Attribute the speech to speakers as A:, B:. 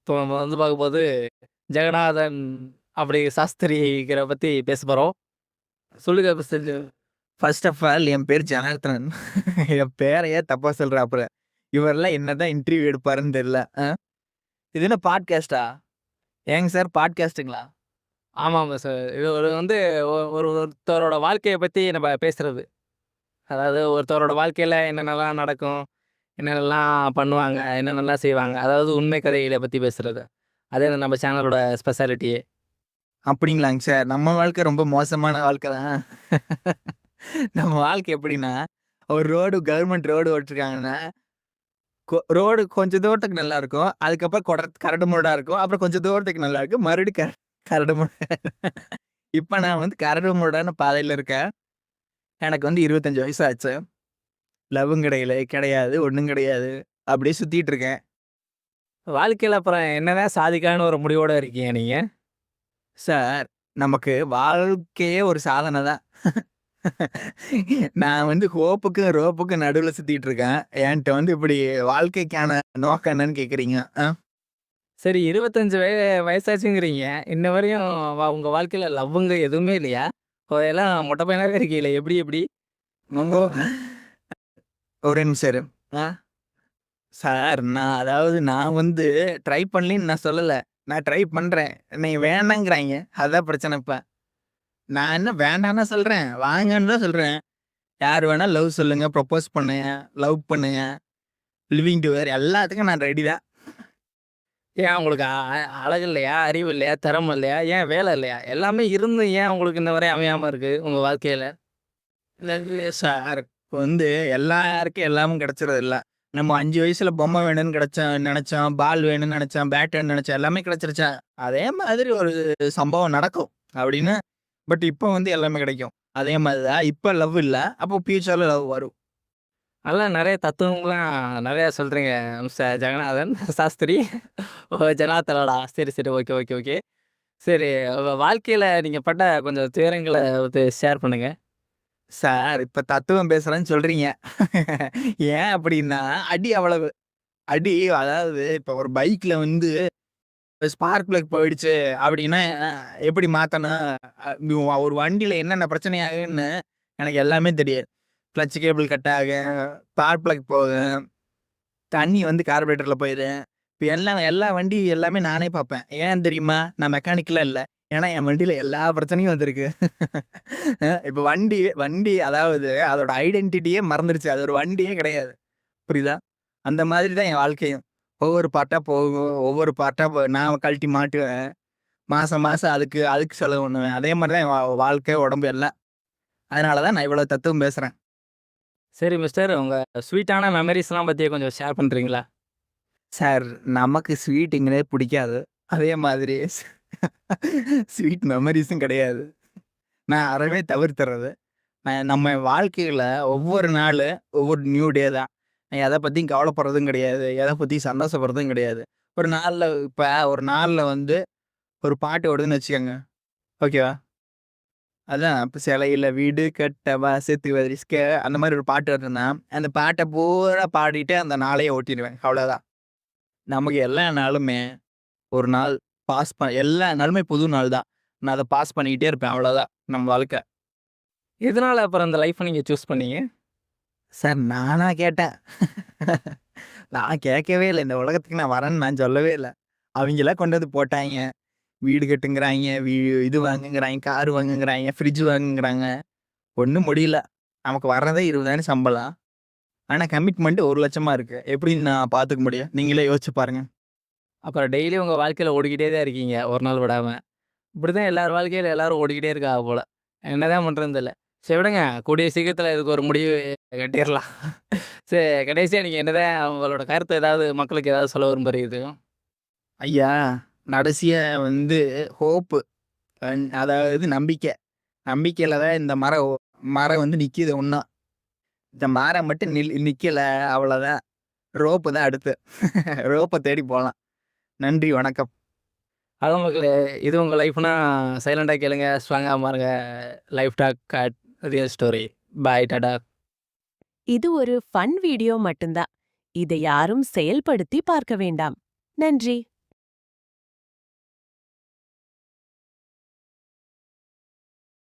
A: இப்போ நம்ம வந்து பார்க்கும்போது, ஜெகநாதன் அப்படி சாஸ்திரிங்கிற பத்தி பேச போறோம். சொல்லுங்க மிஸ்டர்
B: ஃபர்ஸ்ட் ஆஃப் ஆல் என் பேர் ஜனார்த்தனன். என் பேர ஏன் தப்பா சொல்றாப்புல? இவரெல்லாம் என்னதான் இன்டர்வியூ எடுப்பாருன்னு தெரியல. இது என்ன பாட்காஸ்ட்டா? ஏங்க சார் பாட்காஸ்ட்டுங்களா?
A: ஆமாமா சார். இது ஒரு வந்து ஒருத்தரோட வாழ்க்கைய பத்தி நம்ம பேசுறது. அதாவது ஒருத்தரோட வாழ்க்கையில என்னென்னலாம் நடக்கும், என்னென்னலாம் பண்ணுவாங்க, என்னென்னலாம் செய்வாங்க. அதாவது உண்மை கதைகள பத்தி பேசுறது. அதே நம்ம சேனலோட ஸ்பெஷாலிட்டியே.
B: அப்படிங்களாங்க சார். நம்ம வாழ்க்கை ரொம்ப மோசமான வாழ்க்கை தான். நம்ம வாழ்க்கை எப்படின்னா, ஒரு கவர்மெண்ட் ரோடு ஓட்டிருக்காங்கன்னா, ரோடு கொஞ்சம் தூரத்துக்கு நல்லா இருக்கும். அதுக்கப்புறம் கரடு முரடா இருக்கும். அப்புறம் கொஞ்சம் தூரத்துக்கு நல்லா இருக்கும். மறுபடியும் கரடு முரடா இப்ப நான் வந்து கரடு முரடான பாதையில இருக்கேன். எனக்கு வந்து 25 வயசு ஆச்சு. லவ்வும் கிடையாது, ஒண்ணும் கிடையாது. அப்படியே சுத்திட்டு இருக்கேன்.
A: வாழ்க்கையில அப்புறம் என்னதான் சாதிக்கலான்னு ஒரு முடிவோட இருக்கீங்க நீங்க?
B: சார், நமக்கு வாழ்க்கையே ஒரு சாதனை தான். நான் வந்து ஹோப்புக்கும், ரோப்புக்கும் நடுவுல சுத்திட்டு இருக்கேன். என்ட்ட வந்து இப்படி வாழ்க்கைக்கான நோக்கம் என்னன்னு கேட்கிறீங்க?
A: சரி 25 வயசாச்சுங்கிறீங்க. இன்ன வரையும் உங்க வாழ்க்கையில லவ்வுங்க எதுவுமே இல்லையா? எல்லாம் மொட்டை பையனாவே இருக்கீங்களே! எப்படி?
B: உங்க ஒரே நிமிஷம் இரு. ஆ சார், நான் வந்து ட்ரை பண்ணலின்னு நான் சொல்லல. நான் ட்ரை பண்றேன். என்னைய வேணாங்கிறாய்ங்க. அதான் பிரச்சனை இப்ப. நான் என்ன வேண்டான்னா சொல்றேன். வாங்கன்னு தான் சொல்றேன். யார் வேணா லவ் சொல்லுங்க, ப்ரொபோஸ் பண்ணுங்க, லவ் பண்ணுங்க, லிவிங் டுகெதர் எல்லாத்துக்கும் நான் ரெடி தான்.
A: ஏன் உங்களுக்கு அழகு இல்லையா? அறிவு இல்லையா? திறமை இல்லையா? ஏன் வேலை இல்லையா? எல்லாமே இருந்தும் ஏன் உங்களுக்கு இன்ன வரை அமையாம இருக்கு உங்க வாழ்க்கையில?
B: இல்ல சார், இப்ப வந்து எல்லாருக்கும் எல்லாமும் கிடைச்சிறதில்ல. நம்ம 5 வயசுல பொம்மை வேணும்னு நெனச்சோம், பால் வேணும்னு நெனச்சோம், பேட் வேணும்னு நெனச்சோம், எல்லாமே கிடைச்சிருச்சா? அதே மாதிரி ஒரு சம்பவம் நடக்கும். அப்படின்னு பட் இப்ப வந்து எல்லாமே கிடைக்கும். அதே மாதிரி தான் இப்ப லவ் இல்ல. அப்போ ஃபியூச்சர்ல லவ் வரும்.
A: நல்லா நெறைய தத்துவம்லாம் நெறையா சொல்றீங்க மிஸ்டர் ஜெகநாதன் சாஸ்திரி. ஓ ஜனார்த்தனடா. சரி. ஓகே. சரி உங்க வாழ்க்கையில நீங்க பட்ட கொஞ்சம் துயரங்கள வந்து ஷேர் பண்ணுங்க.
B: சார், இப்ப தத்துவம் பேசுறேன்னு சொல்றீங்க. ஏன் அப்படின்னா, அடி அவ்வளவு. அடி அதாவது இப்ப ஒரு பைக்ல வந்து ஸ்பார்க் பிளக் போயிடுச்சு அப்படின்னா, எப்படி மாத்தணும்? ஒரு வண்டியில என்னென்ன பிரச்சனை ஆகுன்னு எனக்கு எல்லாமே தெரியும். கிளட்ச் கேபிள் கட் ஆகும், ஸ்பார்க் பிளக் போகும், தண்ணி வந்து கார்பரேட்டர்ல போயிரும். இப்ப எல்லா வண்டி எல்லாமே நானே பார்ப்பேன். ஏன் தெரியுமா? நான் மெக்கானிக்லாம் இல்ல. ஏன்னா என் வண்டியில எல்லா பிரச்சனையும் வந்திருக்கு. இப்ப வண்டி வண்டி அதாவது அதோட ஐடென்டிட்டியே மறந்துருச்சு. அது ஒரு வண்டியே கிடையாது. புரியுதா? அந்த மாதிரி தான் என் வாழ்க்கையும். ஒவ்வொரு பார்ட்டா போகும். ஒவ்வொரு பார்ட்டா நான் கழட்டி மாட்டுவேன். மாசம் அதுக்கு அதுக்கு செலவு பண்ணுவேன். அதே மாரி தான் என் வாழ்க்கை, உடம்பு எல்லாம். அதனால தான் நான் இவ்வளோ தத்துவம் பேசுறேன்.
A: சரி மிஸ்டர் உங்க ஸ்வீட்டான மெமரீஸ்லாம் பத்தி கொஞ்சம் ஷேர் பண்றீங்களா?
B: சார், நமக்கு ஸ்வீட்டுங்கிறதே பிடிக்காது. அதே மாதிரி ஸ்வீட் மெமரீஸும் கிடையாது. நான் அறவே தவிர்த்துறது. நம்ம வாழ்க்கையில ஒவ்வொரு நாளு ஒவ்வொரு நியூ டே தான். நான் எத பத்தியும் கவலைப்படுறதும் கிடையாது. எத பத்தியும் சந்தோஷப்படுறதும் கிடையாது. ஒரு நாள்ல வந்து ஒரு பாட்டு ஓடுதுன்னு வச்சுக்கோங்க. ஓகேவா? அதான் இப்ப "சிலையில வீடு கட்டவா செத்து வரிஸ்க" அந்த மாரி ஒரு பாட்டு வருதுன்னா, அந்த பாட்ட பூரா பாடிட்டு அந்த நாளையே ஓட்டிருவேன். அவ்வளோதான். நமக்கு எல்லா நாளுமே ஒரு நாள் எல்லா நாளுமே புது நாள் தான். நான் அத பாஸ் பண்ணிக்கிட்டே இருப்பேன். அவ்வளோதான் நம்ம வாழ்க்கை.
A: எதனால அப்புறம் அந்த லைஃப்ப நீங்க சூஸ் பண்ணீங்க?
B: சார், நானா கேட்டேன். நான் கேட்கவே இல்ல. இந்த உலகத்துக்கு நான் வரேன்னு நான் சொல்லவே இல்ல. அவிங்களா கொண்டு வந்து போட்டாய்ங்க. வீடு கட்டுங்கிறாய்ங்க, இது வாங்குங்கிறாய்ங்க, கார் வாங்குங்கிறாய்ங்க, ஃப்ரிட்ஜ் வாங்குங்கிறாங்க. ஒண்ணும் முடியல. நமக்கு வர்றதே 20,000 சம்பளம். ஆனா கமிட்மெண்ட் 1,00,000 இருக்கு. எப்படி நான் பார்த்துக்க முடியும்? நீங்களே யோசிச்சு பாருங்க.
A: அப்புறம் டெய்லியும் உங்க வாழ்க்கையில ஓடிக்கிட்டே தான் இருக்கீங்க, ஒரு நாள் விடாம. இப்படிதான் எல்லார் வாழ்க்கையில எல்லாரும் ஓடிக்கிட்டே இருக்காங்க போல. என்னதான் பண்றதுன்னு தெரியல. சரி விடுங்க. கூடிய சீக்கிரத்தில இதுக்கு ஒரு முடிவு கட்டிறலாம். சரி கடைசியா நீங்க என்னதான் உங்களோட கருத்து ஏதாவது மக்களுக்கு ஏதாவது சொல்ல விரும்புறீங்க?
B: ஐயா, கடைசியா வந்து ஹோப்பு அதாவது நம்பிக்கை. நம்பிக்கையில தான் இந்த மரம் வந்து நிக்கிது இன்னும். இந்த மரம் மட்டும் நிக்கல அவ்வளோதான். ரோப்பு தான் அடுத்து. ரோப்ப தேடி போலாம். நன்றி, வணக்கம்.
A: அதான் மக்களே, இது உங்க லைஃப்னா சைலண்டா கேளுங்க, ஸ்ட்ராங்கா மாறுங்க. Life talk at real story. Bye tata.
C: இது ஒரு ஃபன் வீடியோ மட்டும்தான். இதை யாரும் செயல்படுத்தி பார்க்க வேண்டாம். நன்றி.